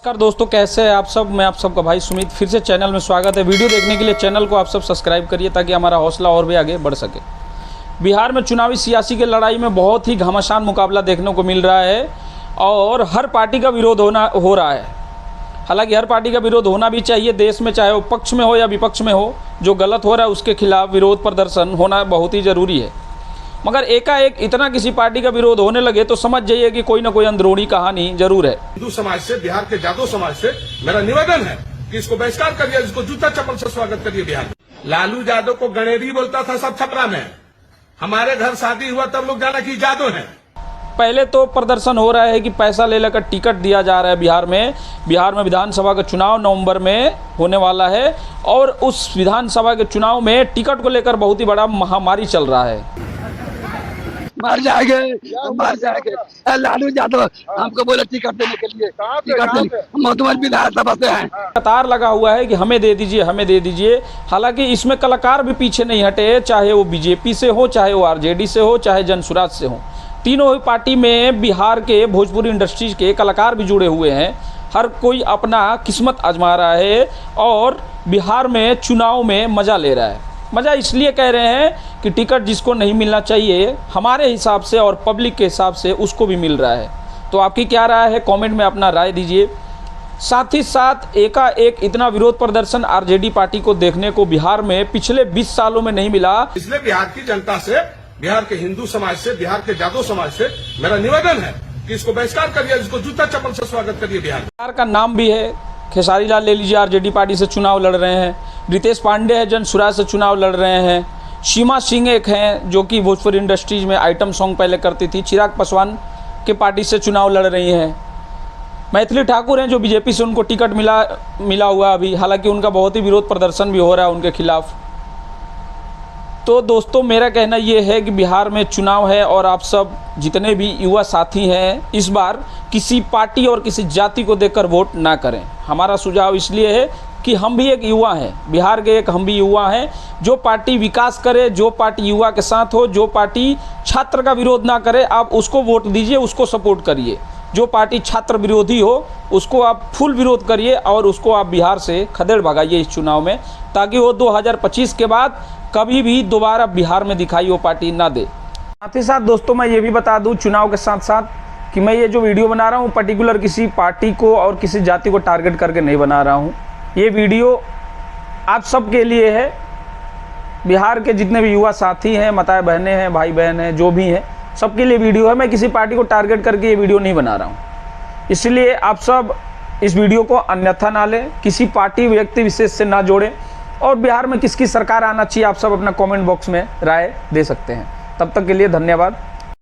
नमस्कार दोस्तों, कैसे हैं आप सब। मैं आप सबका भाई सुमित, फिर से चैनल में स्वागत है। वीडियो देखने के लिए चैनल को आप सब सब्सक्राइब करिए ताकि हमारा हौसला और भी आगे बढ़ सके। बिहार में चुनावी सियासी की लड़ाई में बहुत ही घमासान मुकाबला देखने को मिल रहा है और हर पार्टी का विरोध हो रहा है। हालांकि हर पार्टी का विरोध होना भी चाहिए देश में, चाहे वो पक्ष में हो या विपक्ष में हो। जो गलत हो रहा है उसके खिलाफ विरोध प्रदर्शन होना बहुत ही ज़रूरी है। मगर एकाएक इतना किसी पार्टी का विरोध होने लगे तो समझ जाइए कि कोई ना कोई अंदरूनी कहानी जरूर है। हिंदू समाज से, बिहार के जादव समाज से मेरा निवेदन है कि इसको बहिष्कार करिए, इसको जूता चप्पल से स्वागत करिए। बिहार में लालू यादव को गणेरी बोलता था सब छपरा में। हमारे घर शादी हुआ तब लोग जाना कि जादव है। पहले तो प्रदर्शन हो रहा है कि पैसा ले लेकर टिकट दिया जा रहा है बिहार में विधानसभा का चुनाव नवंबर में होने वाला है और उस विधानसभा के चुनाव में टिकट को लेकर बहुत ही बड़ा महामारी चल रहा है। मर जाएंगे। लालू यादव हमको बोले टिकट देने के लिए, टिकट देने मोतवर विधानसभा से हैं। कतार लगा हुआ है कि हमें दे दीजिए, हमें दे दीजिए। हालांकि इसमें कलाकार भी पीछे नहीं हटे, चाहे वो बीजेपी से हो, चाहे वो आरजेडी से हो, चाहे जनसुराज से हो। तीनों ही पार्टी में बिहार के भोजपुरी इंडस्ट्रीज के कलाकार भी जुड़े हुए हैं। हर कोई अपना किस्मत आजमा रहा है और बिहार में चुनाव में मज़ा ले रहा है। मज़ा इसलिए कह रहे हैं कि टिकट जिसको नहीं मिलना चाहिए हमारे हिसाब से और पब्लिक के हिसाब से उसको भी मिल रहा है। तो आपकी क्या राय है, कमेंट में अपना राय दीजिए। साथ ही साथ एकाएक इतना विरोध प्रदर्शन आरजेडी पार्टी को देखने को बिहार में पिछले 20 सालों में नहीं मिला। इसलिए बिहार की जनता से, बिहार के हिंदू समाज से, बिहार के जादव समाज से मेरा निवेदन है कि इसको बहिष्कार करिए, इसको जूता चप्पल से स्वागत करिए। बिहार का नाम भी है। खेसारी लाल ले लीजिए, आरजेडी पार्टी से चुनाव लड़ रहे हैं। रितेश पांडे है, जनसुराज से चुनाव लड़ रहे हैं। सीमा सिंह एक हैं जो कि भोजपुरी इंडस्ट्रीज में आइटम सॉन्ग पहले करती थी। चिराग पासवान के पार्टी से चुनाव लड़ रही हैं। मैथिली ठाकुर हैं जो बीजेपी से उनको टिकट मिला हुआ अभी। हालांकि उनका बहुत ही विरोध प्रदर्शन भी हो रहा है उनके खिलाफ। तो दोस्तों, मेरा कहना ये है कि बिहार में चुनाव है और आप सब जितने भी युवा साथी हैं इस बार किसी पार्टी और किसी जाति को देखकर वोट ना करें। हमारा सुझाव इसलिए है कि हम भी एक युवा हैं, बिहार के एक हम भी युवा हैं। जो पार्टी विकास करे, जो पार्टी युवा के साथ हो, जो पार्टी छात्र का विरोध ना करे, आप उसको वोट दीजिए, उसको सपोर्ट करिए। जो पार्टी छात्र विरोधी हो उसको आप फुल विरोध करिए और उसको आप बिहार से खदेड़ भगाइए इस चुनाव में, ताकि वो 2025 के बाद कभी भी दोबारा बिहार में दिखाई वो पार्टी ना दे। साथ ही साथ दोस्तों, मैं ये भी बता दूं चुनाव के साथ साथ कि मैं ये जो वीडियो बना रहा हूँ पर्टिकुलर किसी पार्टी को और किसी जाति को टारगेट करके नहीं बना रहा हूँ। ये वीडियो आप सब के लिए है। बिहार के जितने भी युवा साथी हैं, माताएं बहनें हैं, भाई बहन हैं, जो भी हैं, सबके लिए वीडियो है। मैं किसी पार्टी को टारगेट करके ये वीडियो नहीं बना रहा हूँ। इसलिए आप सब इस वीडियो को अन्यथा ना लें, किसी पार्टी व्यक्ति विशेष से ना जोड़ें और बिहार में किसकी सरकार आना चाहिए आप सब अपना कमेंट बॉक्स में राय दे सकते हैं। तब तक के लिए धन्यवाद।